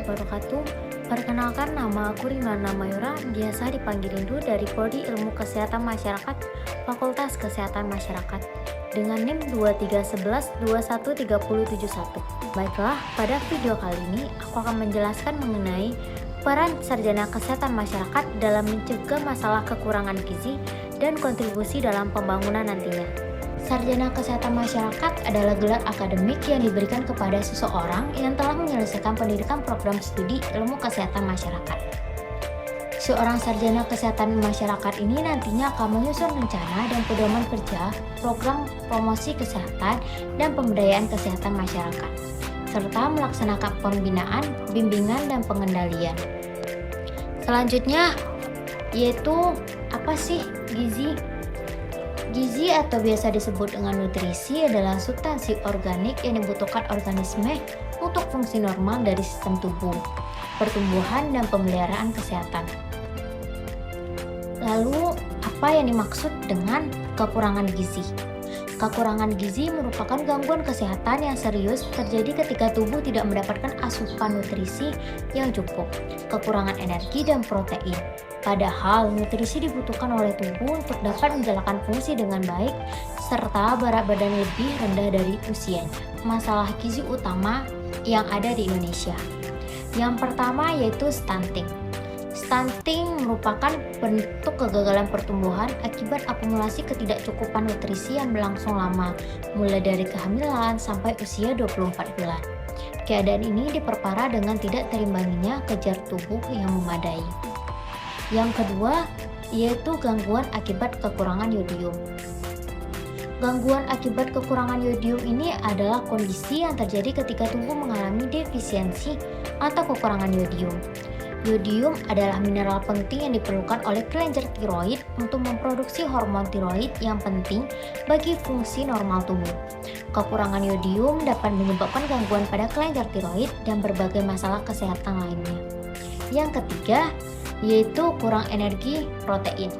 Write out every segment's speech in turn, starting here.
wabarakatuh. Perkenalkan, nama aku Rimana Mayura, biasa dipanggil Rindu dari Prodi Ilmu Kesehatan Masyarakat, Fakultas Kesehatan Masyarakat, dengan NIM 2311213071. Baiklah, pada video kali ini aku akan menjelaskan mengenai peran sarjana kesehatan masyarakat dalam mencegah masalah kekurangan gizi dan kontribusi dalam pembangunan nantinya. Sarjana Kesehatan Masyarakat adalah gelar akademik yang diberikan kepada seseorang yang telah menyelesaikan pendidikan program studi ilmu kesehatan masyarakat. Seorang sarjana kesehatan masyarakat ini nantinya akan menyusun rencana dan pedoman kerja, program promosi kesehatan dan pemberdayaan kesehatan masyarakat, serta melaksanakan pembinaan, bimbingan, dan pengendalian. Selanjutnya, yaitu apa sih gizi? Gizi atau biasa disebut dengan nutrisi adalah substansi organik yang dibutuhkan organisme untuk fungsi normal dari sistem tubuh, pertumbuhan, dan pemeliharaan kesehatan. Lalu, apa yang dimaksud dengan kekurangan gizi? Kekurangan gizi merupakan gangguan kesehatan yang serius terjadi ketika tubuh tidak mendapatkan asupan nutrisi yang cukup, kekurangan energi dan protein. Padahal nutrisi dibutuhkan oleh tubuh untuk dapat menjalankan fungsi dengan baik serta berat badan lebih rendah dari usianya. Masalah gizi utama yang ada di Indonesia. Yang pertama yaitu stunting. Stunting merupakan bentuk kegagalan pertumbuhan akibat akumulasi ketidakcukupan nutrisi yang berlangsung lama, mulai dari kehamilan sampai usia 24 bulan. Keadaan ini diperparah dengan tidak terimbanginya kejar tubuh yang memadai. Yang kedua, yaitu gangguan akibat kekurangan yodium. Gangguan akibat kekurangan yodium ini adalah kondisi yang terjadi ketika tubuh mengalami defisiensi atau kekurangan yodium. Yodium adalah mineral penting yang diperlukan oleh kelenjar tiroid untuk memproduksi hormon tiroid yang penting bagi fungsi normal tubuh. Kekurangan yodium dapat menyebabkan gangguan pada kelenjar tiroid dan berbagai masalah kesehatan lainnya. Yang ketiga, yaitu kurang energi protein.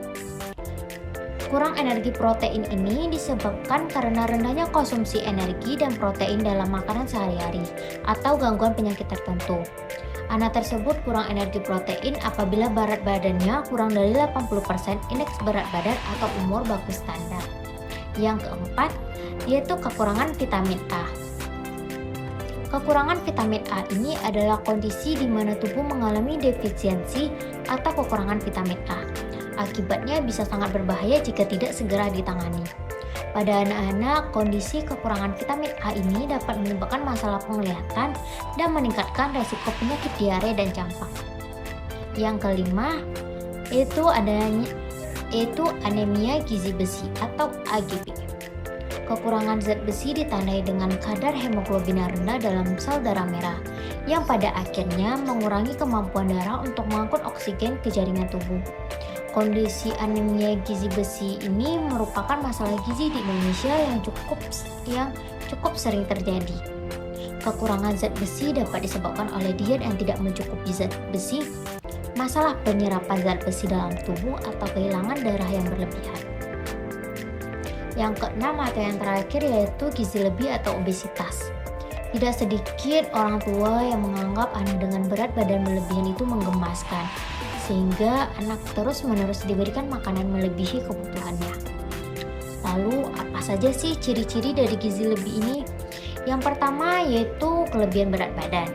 Kurang energi protein ini disebabkan karena rendahnya konsumsi energi dan protein dalam makanan sehari-hari atau gangguan penyakit tertentu. Anak tersebut kurang energi protein apabila berat badannya kurang dari 80% indeks berat badan atau umur baku standar. Yang keempat, yaitu kekurangan vitamin A. Kekurangan vitamin A ini adalah kondisi di mana tubuh mengalami defisiensi atau kekurangan vitamin A. Akibatnya bisa sangat berbahaya jika tidak segera ditangani. Pada anak-anak, kondisi kekurangan vitamin A ini dapat menyebabkan masalah penglihatan dan meningkatkan resiko penyakit diare dan campak. Yang kelima, yaitu anemia gizi besi atau AGB. Kekurangan zat besi ditandai dengan kadar hemoglobin yang rendah dalam sel darah merah, yang pada akhirnya mengurangi kemampuan darah untuk mengangkut oksigen ke jaringan tubuh. Kondisi anemia gizi besi ini merupakan masalah gizi di Indonesia yang cukup sering terjadi. Kekurangan zat besi dapat disebabkan oleh diet yang tidak mencukupi zat besi, masalah penyerapan zat besi dalam tubuh, atau kehilangan darah yang berlebihan. Yang keenam atau yang terakhir yaitu gizi lebih atau obesitas. Tidak sedikit orang tua yang menganggap anak dengan berat badan berlebihan itu menggemaskan, sehingga anak terus-menerus diberikan makanan melebihi kebutuhannya. Lalu apa saja sih ciri-ciri dari gizi lebih ini? Yang pertama yaitu kelebihan berat badan.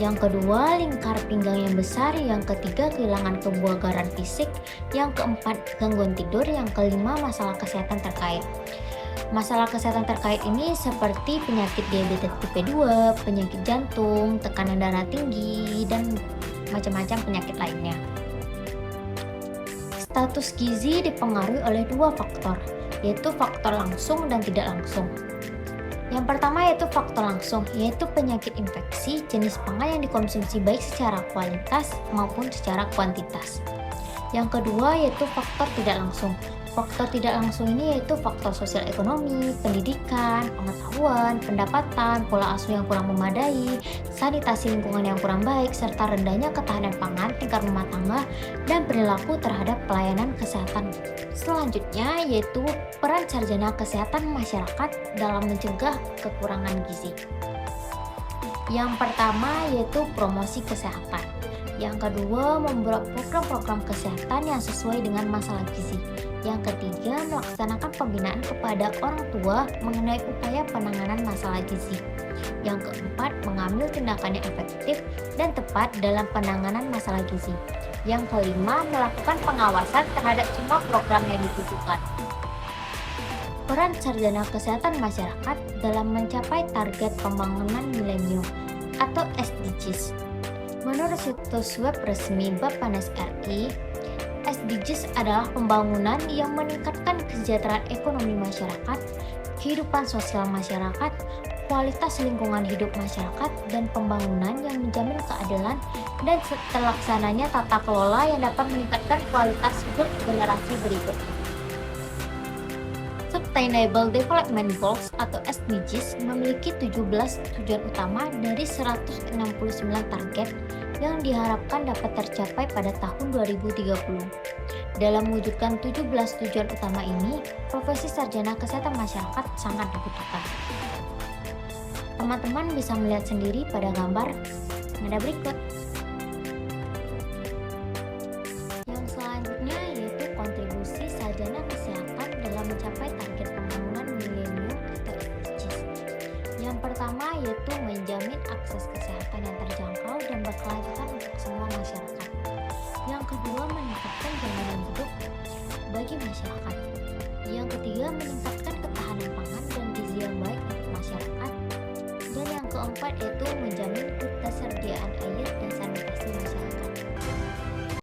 Yang kedua, lingkar pinggang yang besar. Yang ketiga, kehilangan kebugaran fisik. Yang keempat, gangguan tidur. Yang kelima, masalah kesehatan terkait. Masalah kesehatan terkait ini seperti penyakit diabetes tipe 2, penyakit jantung, tekanan darah tinggi, dan macam-macam penyakit lainnya. Status gizi dipengaruhi oleh dua faktor, yaitu faktor langsung dan tidak langsung. Yang pertama yaitu faktor langsung, yaitu penyakit infeksi jenis pangan yang dikonsumsi baik secara kualitas maupun secara kuantitas. Yang kedua yaitu faktor tidak langsung. Faktor tidak langsung ini yaitu faktor sosial ekonomi, pendidikan, pengetahuan, pendapatan, pola asuh yang kurang memadai, sanitasi lingkungan yang kurang baik, serta rendahnya ketahanan pangan tingkat rumah tangga dan perilaku terhadap pelayanan kesehatan. Selanjutnya yaitu peran sarjana kesehatan masyarakat dalam mencegah kekurangan gizi. Yang pertama yaitu promosi kesehatan. Yang kedua, membuat program-program kesehatan yang sesuai dengan masalah gizi. Yang ketiga, melaksanakan pembinaan kepada orang tua mengenai upaya penanganan masalah gizi. Yang keempat, mengambil tindakan yang efektif dan tepat dalam penanganan masalah gizi. Yang kelima, melakukan pengawasan terhadap semua program yang ditujukan. Peran sarjana kesehatan masyarakat dalam mencapai target pembangunan milenium atau SDGs. Menurut situs web resmi Bappenas RI, SDGs adalah pembangunan yang meningkatkan kesejahteraan ekonomi masyarakat, kehidupan sosial masyarakat, kualitas lingkungan hidup masyarakat, dan pembangunan yang menjamin keadilan dan terlaksananya tata kelola yang dapat meningkatkan kualitas hidup generasi berikutnya. Sustainable Development Goals atau SDGs memiliki 17 tujuan utama dari 169 target yang diharapkan dapat tercapai pada tahun 2030. Dalam mewujudkan 17 tujuan utama ini, profesi sarjana kesehatan masyarakat sangat dibutuhkan. Teman-teman bisa melihat sendiri pada gambar nada berikut. Yang selanjutnya yaitu kontribusi sarjana kesehatan dalam mencapai target pembangunan milenium atau SDGs. Yang pertama yaitu menjamin akses kesehatan yang terjangkau dan berkelanjutan untuk semua masyarakat. Yang kedua, meningkatkan jaminan hidup bagi masyarakat. Yang ketiga, meningkatkan ketahanan pangan dan gizi yang baik untuk masyarakat. Dan yang keempat yaitu menjamin ketersediaan air dan sanitasi